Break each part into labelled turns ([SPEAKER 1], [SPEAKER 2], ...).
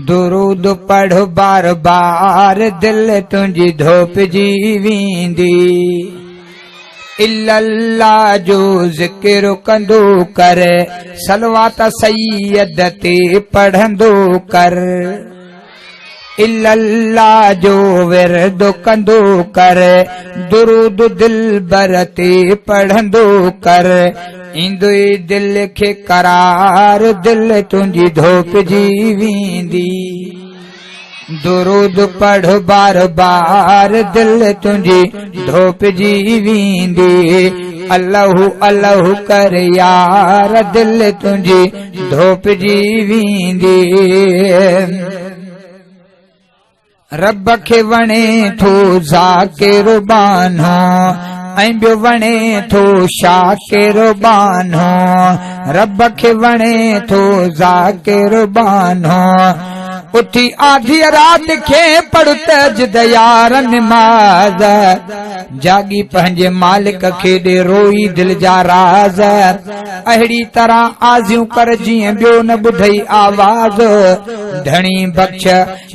[SPEAKER 1] दुरूद पढ़ बार बार दिल तुंजी धोप जीवींदी। इल्लल्लाह जो ज़िक्र कंदो कर, सलवात सैयद ते पढ़ंदो कर। इल्लल्लाह जो विरद कंदो कर, दुरूद दिलबर ते पढ़ंदो कर। इंदो दिल खे करार, दिल तुंजी धोप जीवींदी। दुरूद पढ़ बार बार दिल तुंजी धोप जीवींदी। अल्लाहु अल्लाहु कर यार, दिल तुंजी धोप जीवींदी। रब खे वणे थो ज़ाकिर बानो, ऐं ॿियो वणे थो शाकिर बानो। रब खे वणे थो ज़ाकिर बानो। उठी आधी रात खे पढ़ तजद यार निमाज़, जागी पंहिंजे मालिक खे ॾे रोई दिल जा राज़। अहिड़ी तरह आज़ियूं कर जीअं ॿियो न ॿुधई आवाज़। धणी बख्श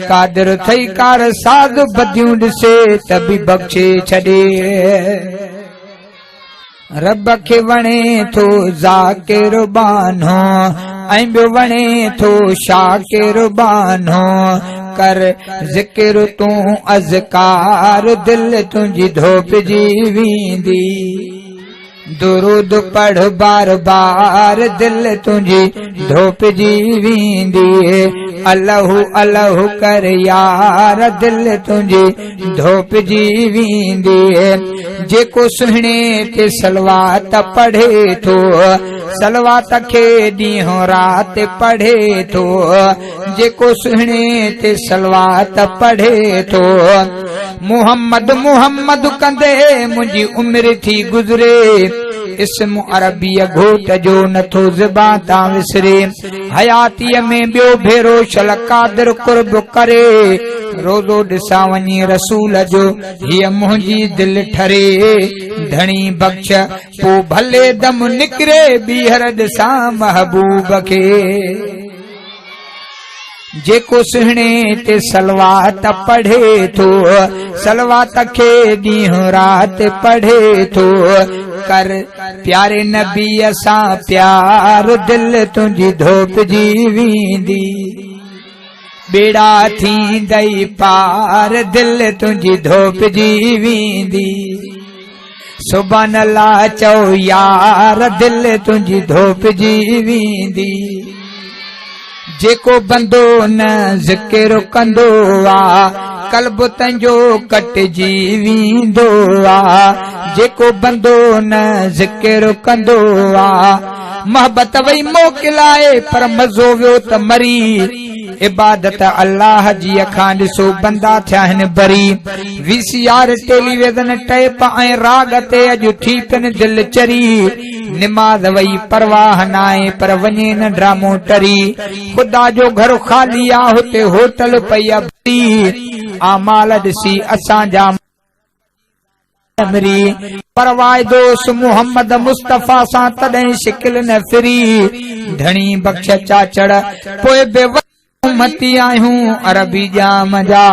[SPEAKER 1] कादिर थई कार साज़, बदियूं ॾिसे त बि बख्शे छॾे। रब खे वणे थो ज़ाकिर बानो, ऐं ॿियो वणे थो शाकिर बानो। कर ज़िक्र तूं अज़कार, दिल तुंजी धोप जीवींदी। दुरूद पढ़ बार बार, दिल तुंजी धोप जीवींदी। अल्लाहु अल्लाहु कर यार, दिल तुंजी धोप जीवींदी। जेको सुहिणे ते सलवात पढ़े थो, सलवात खे ॾींहों रात पढ़े थो। जेको सुहिणे ते सलवात पढ़े थो, मुहम्मद मुहम्मद कंदे मुंहिंजी उम्र थी गुज़रे। इस्म अरबीअ घोट जो नथो ज़बान तां विसरे। हयातीअ में ॿियो भेरो शल कादिर कुर्ब करे। रोज़ो ॾिसां वञी रसूल जो, हीअ मुंहिंजी दिल ठरे। धणी बख्श पोइ भले दम निकिरे, ॿीहर ॾिसां महबूब खे। जेको सुहिणे ते सलवात पढ़े थो, सलवात खे ॾींहों रात पढ़े थो। कर प्यारे नबीअ सां प्यार, दिल तुंजी धोप जीवींदी। बेड़ा थींदई पार, दिल तुंजी धोप जीवींदी। सुभान अल्लाह चओ यार, दिल तुंजी धोप जीवींदी। जेको बंदो न ज़िक्र कंदो आ, कल्ब तंजो कटिजी वेंदो आ। जेको बंदो न ज़िक्र कंदो आ, मोहब्बत वई मोकिलाए पर मज़ो वियो त मरी। इबादत अल्लाह जी अखां ॾिसो बंदा थिया आहिनि बरी। वीसीआर टेलीविज़न टेप ऐं राग ते अॼु थी पिन दिल चरी। निमाज़ वई परवाह नाहे पर वञे न ड्रामो टरी। ख़ुदा जो घर ख़ाली आ, हुते होटल पई आ भरी। आमाल ॾिसी असांजा पर वाइदोस मुहम्मद मुस्तफ़ा सां तॾहिं शिकिल न फिरी। धणी बख्श चाचड़ पोइ बे उम्मती आहियूं अरबी जाम जा।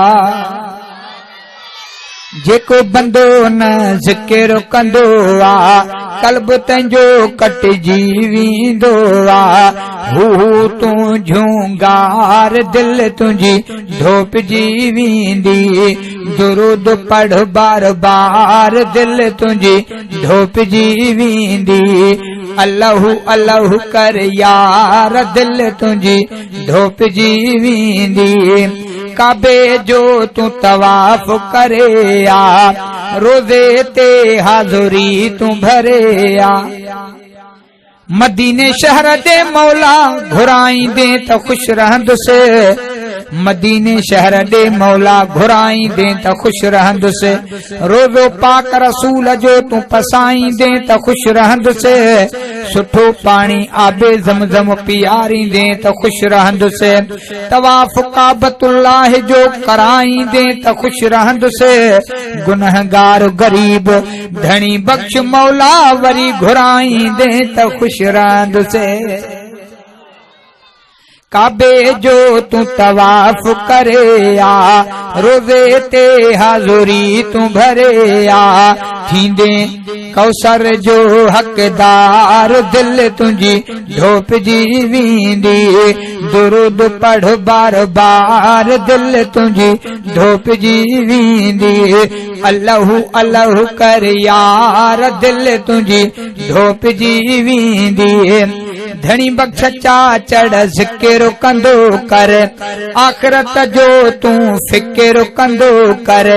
[SPEAKER 1] जेको बंदो न ज़िक्र कंदो आ, कल्ब तंजो कटिजी वेंदो आ। हू तूं झूंगार, दिल तुंजी धोप जी वेंदी। दुरूद पढ़ बार बार, दिल तुंजी धोप जी वेंदी। अल्लाहु अल्लाहु कर यार, दिल तुंजी धोप जी वेंदी। काबे जो तू तवाफ करे आ, रोज़े ते हाज़ुरी तू भरे आ। मदीने शहर दे मौला घुराईंदे त खुश रहंदुसि। मदीने शहर दे मौला घुराईंदे त खुश रहंदुसि। रोज़ो पाक रसूल जो तू पसाईंदे त खुश रहंदुसि। सुठो पाणी आबे ज़मज़म पीआरींदे त खुश रहंदुसि। तवाफ काबतुल्लाह जो कराईंदे त खुश रहंदुसि। गुनहगार गरीब धणी बख्श मौला वरी घुराईंदे त खुश रहंदुसि। काबे जो तू तवाफ करे आ रोज़े ते हाज़ुरी तू भरे आ थींदे कौसर जो हक़दार दिल तुझी ढोप जी वींदी दुरूद पढ़ बार बार दिल तुझी ढोप जी वींदी अल्लाहु अल्लाहु कर यार दिल तुझी ढोप जी वींदी धनी बख्श चा चढ़ ज़िक्र कंदो कर आखिरत जो तू फिक्र कंदो कर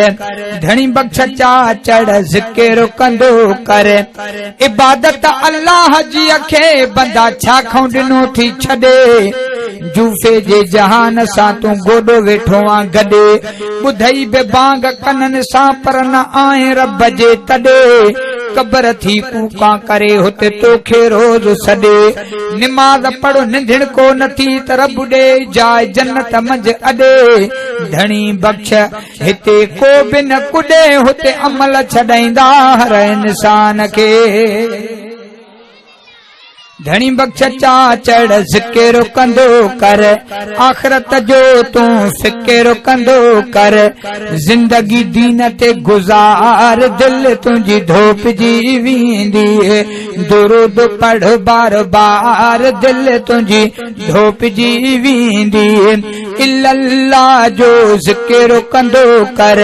[SPEAKER 1] धनी बख्श चा चढ़ ज़िक्र कंदो कर इबादत अल्लाह जी अखे बंदा छा खां ॾिनो थी छॾे जूफे जे जहान सां तू गोॾो वेठो आ गॾे ॿुधई बे बांग कनन सां पर न आए रब जे तॾे कबर थी कूका करे हुते तोखे रोज़ सॾे निमाज़ पढ़ो निंढण को नथी त रब ॾे जाए जन्नत मंझि अॾे धनी बख्श हिते को बि न कुॾे हुते अमल छॾाईंदा हर इंसान खे धनी बख्श चा चढ़ ज़िक्र कंदो कर आखिरत जो तू फिक्र कंदो कर जिंदगी दीन ते गुज़ार दिल तुझी धोप जी वींदी दुरूद पढ़ बार बार दिल तुझी धोप जी वींदी इल्लल्लाह जो ज़िक्र कंदो कर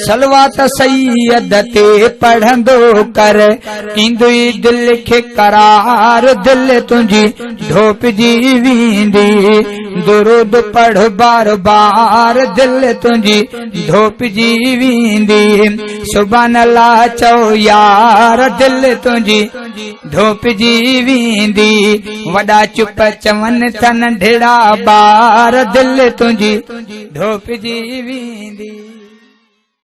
[SPEAKER 1] सलवात सैयद ते पढ़ंदो कर इंदुई दिल खे करार दिल तुझी ढोप जी वींदी दुरूद पढ़ बार बार दिल तुझी ढोप जी वींदी सुभान अल्लाह चओ यार दिल तुझी ढोप जी वींदी वॾा चुप चवनि था नंढड़ा ॿार दिल तुझी ढोप जी वींदी।